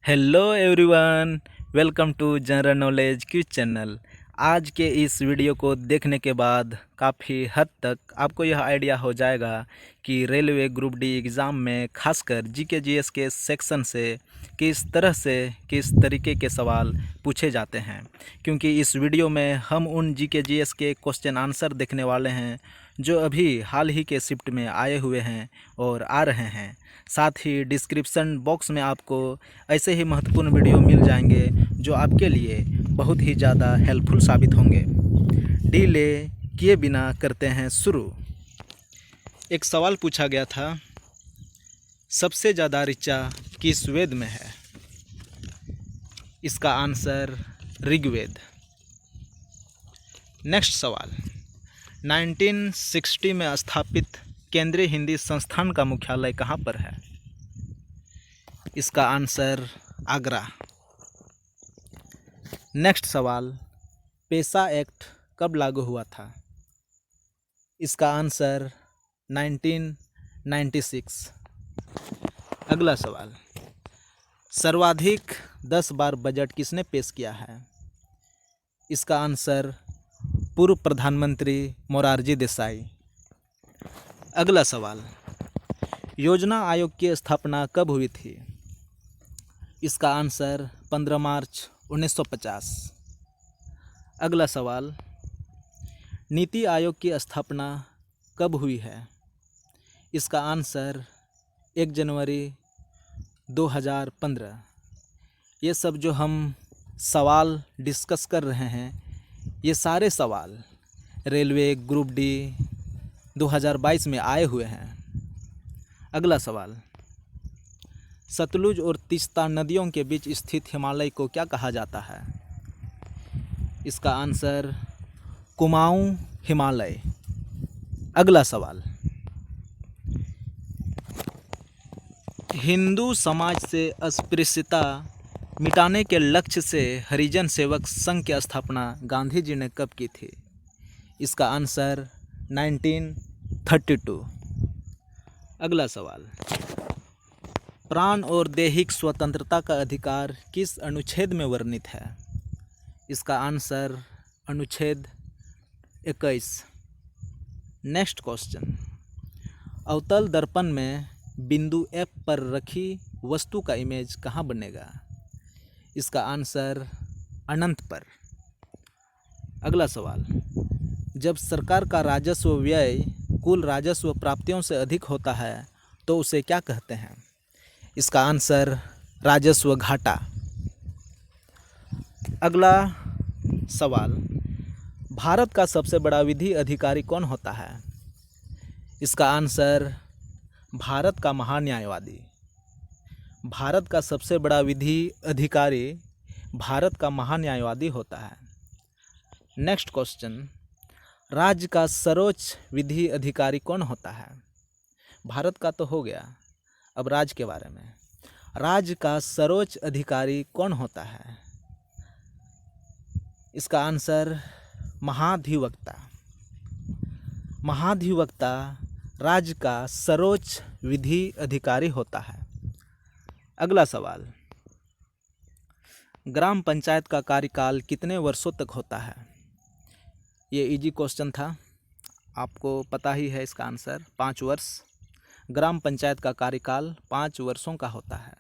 Hello everyone, welcome to general knowledge quiz channel. आज के इस वीडियो को देखने के बाद काफ़ी हद तक आपको यह आइडिया हो जाएगा कि रेलवे ग्रुप डी एग्ज़ाम में खासकर जीके जीएस के सेक्शन से किस तरीके के सवाल पूछे जाते हैं, क्योंकि इस वीडियो में हम उन जीके जीएस के क्वेश्चन आंसर देखने वाले हैं जो अभी हाल ही के शिफ्ट में आए हुए हैं और आ रहे हैं। साथ ही डिस्क्रिप्शन बॉक्स में आपको ऐसे ही महत्वपूर्ण वीडियो मिल जाएंगे जो आपके लिए बहुत ही ज़्यादा हेल्पफुल साबित होंगे। डिले किए बिना करते हैं शुरू। एक सवाल पूछा गया था, सबसे ज़्यादा ऋचा किस वेद में है? इसका आंसर ऋग्वेद। नेक्स्ट सवाल, 1960 में स्थापित केंद्रीय हिंदी संस्थान का मुख्यालय कहाँ पर है? इसका आंसर आगरा। नेक्स्ट सवाल, पेशा एक्ट कब लागू हुआ था? इसका आंसर 1996। अगला सवाल, सर्वाधिक 10 बार बजट किसने पेश किया है? इसका आंसर पूर्व प्रधानमंत्री मोरारजी देसाई। अगला सवाल, योजना आयोग की स्थापना कब हुई थी? इसका आंसर 15 मार्च 1950। अगला सवाल, नीति आयोग की स्थापना कब हुई है? इसका आंसर 1 जनवरी 2015। ये सब जो हम सवाल डिस्कस कर रहे हैं, ये सारे सवाल रेलवे ग्रुप डी 2022 में आए हुए हैं। अगला सवाल, सतलुज और तीस्ता नदियों के बीच स्थित हिमालय को क्या कहा जाता है? इसका आंसर कुमाऊं हिमालय। अगला सवाल, हिंदू समाज से अस्पृश्यता मिटाने के लक्ष्य से हरिजन सेवक संघ की स्थापना गांधी जी ने कब की थी? इसका आंसर 1932। अगला सवाल, प्राण और दैहिक स्वतंत्रता का अधिकार किस अनुच्छेद में वर्णित है? इसका आंसर अनुच्छेद 21। नेक्स्ट क्वेश्चन, अवतल दर्पण में बिंदु F पर रखी वस्तु का इमेज कहाँ बनेगा? इसका आंसर अनंत पर। अगला सवाल, जब सरकार का राजस्व व्यय कुल राजस्व प्राप्तियों से अधिक होता है तो उसे क्या कहते हैं? इसका आंसर राजस्व घाटा। अगला सवाल, भारत का सबसे बड़ा विधि अधिकारी कौन होता है? इसका आंसर भारत का महान्यायवादी। भारत का सबसे बड़ा विधि अधिकारी भारत का महान्यायवादी होता है। नेक्स्ट क्वेश्चन, राज्य का सर्वोच्च विधि अधिकारी कौन होता है? भारत का तो हो गया, अब राज्य के बारे में। राज्य का सर्वोच्च अधिकारी कौन होता है? इसका आंसर महाधिवक्ता। महाधिवक्ता राज्य का सर्वोच्च विधि अधिकारी होता है। अगला सवाल, ग्राम पंचायत का कार्यकाल कितने वर्षों तक होता है? ये इजी क्वेश्चन था, आपको पता ही है इसका आंसर 5 वर्ष। ग्राम पंचायत का कार्यकाल 5 वर्षों का होता है।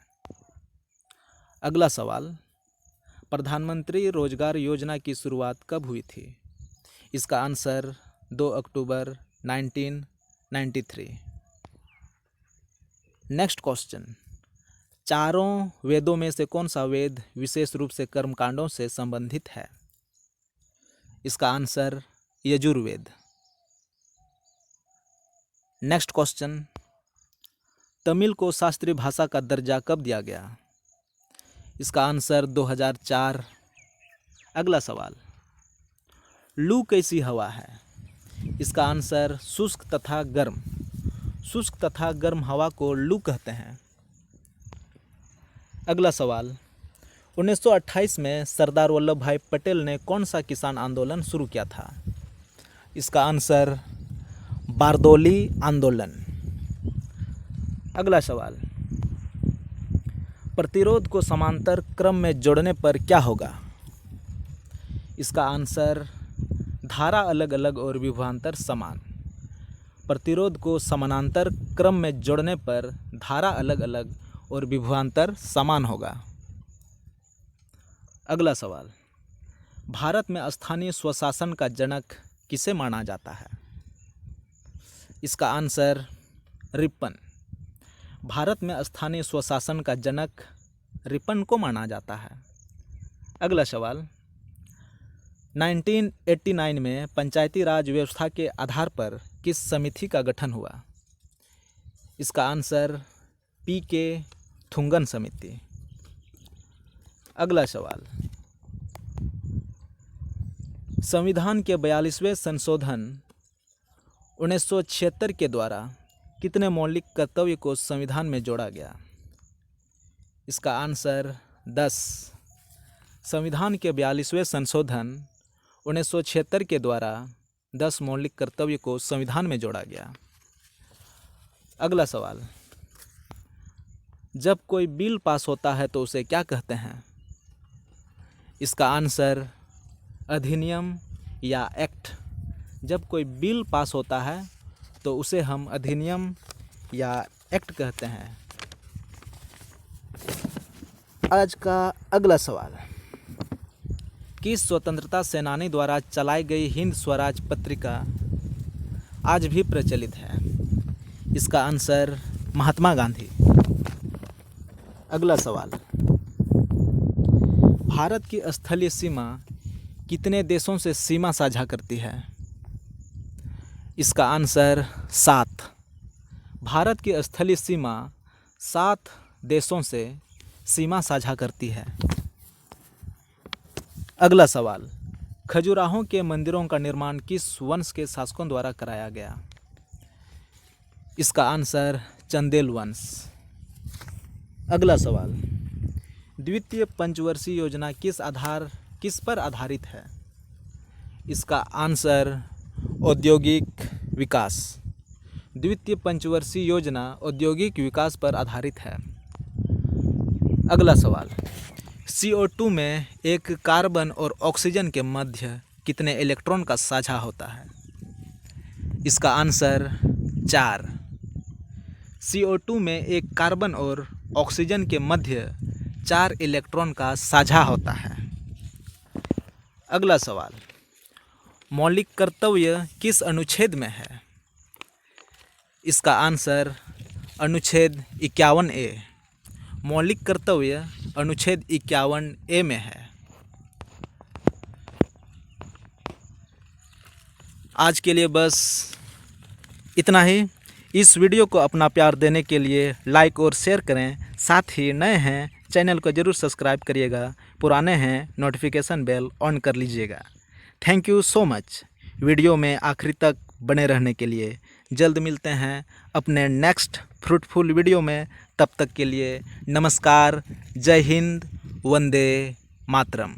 अगला सवाल, प्रधानमंत्री रोजगार योजना की शुरुआत कब हुई थी? इसका आंसर 2 अक्टूबर 1993। नेक्स्ट क्वेश्चन, चारों वेदों में से कौन सा वेद विशेष रूप से कर्मकांडों से संबंधित है? इसका answer Yajurveda. Next question, Tamil को शास्त्रीय भाषा का दर्जा कब दिया गया? इसका आंसर 2004। अगला सवाल, लू कैसी हवा है? इसका आंसर शुष्क तथा गर्म। शुष्क तथा गर्म हवा को लू कहते हैं। अगला सवाल, 1928 में सरदार वल्लभ भाई पटेल ने कौन सा किसान आंदोलन शुरू किया था? इसका आंसर बारदोली आंदोलन। अगला सवाल, प्रतिरोध को समांतर क्रम में जोड़ने पर क्या होगा? इसका आंसर धारा अलग अलग और विभवांतर समान। प्रतिरोध को समानांतर क्रम में जोड़ने पर धारा अलग अलग और विभवांतर समान होगा। अगला सवाल, भारत में स्थानीय स्वशासन का जनक किसे माना जाता है? इसका आंसर रिपन। भारत में स्थानीय स्वशासन का जनक रिपन को माना जाता है। अगला सवाल, 1989 में पंचायती राज व्यवस्था के आधार पर किस समिति का गठन हुआ? इसका आंसर पीके थुंगन समिति। अगला सवाल, संविधान के 42वें संशोधन 1976 के द्वारा कितने मौलिक कर्तव्य को संविधान में जोड़ा गया? इसका आंसर 10। संविधान के 42वें संशोधन 1976 के द्वारा 10 मौलिक कर्तव्य को संविधान में जोड़ा गया। अगला सवाल, जब कोई बिल पास होता है तो उसे क्या कहते हैं? इसका आंसर अधिनियम या एक्ट। जब कोई बिल पास होता है तो उसे हम अधिनियम या एक्ट कहते हैं। आज का अगला सवाल, किस स्वतंत्रता सेनानी द्वारा चलाई गई हिंद स्वराज पत्रिका आज भी प्रचलित है? इसका आंसर महात्मा गांधी। अगला सवाल, भारत की स्थलीय सीमा कितने देशों से सीमा साझा करती है? इसका आंसर 7। भारत की स्थलीय सीमा 7 देशों से सीमा साझा करती है। अगला सवाल, खजुराहो के मंदिरों का निर्माण किस वंश के शासकों द्वारा कराया गया? इसका आंसर चंदेल वंश। अगला सवाल, द्वितीय पंचवर्षीय योजना किस पर आधारित है? इसका आंसर औद्योगिक विकास। द्वितीय पंचवर्षीय योजना औद्योगिक विकास पर आधारित है। अगला सवाल, CO2 में एक कार्बन और ऑक्सीजन के मध्य कितने इलेक्ट्रॉन का साझा होता है? इसका आंसर 4। CO2 में एक कार्बन और ऑक्सीजन के मध्य 4 इलेक्ट्रॉन का साझा होता है। अगला सवाल, मौलिक कर्तव्य किस अनुच्छेद में है? इसका आंसर अनुच्छेद 51A। मौलिक कर्तव्य अनुच्छेद 51A में है। आज के लिए बस इतना ही। इस वीडियो को अपना प्यार देने के लिए लाइक और शेयर करें। साथ ही नए हैं चैनल को ज़रूर सब्सक्राइब करिएगा, पुराने हैं नोटिफिकेशन बेल ऑन कर लीजिएगा। Thank you so much video में आखिरी तक बने रहने के लिए। जल्द मिलते हैं अपने नेक्स्ट फ्रूटफुल वीडियो में। तब तक के लिए नमस्कार, जय हिंद, वंदे मातरम।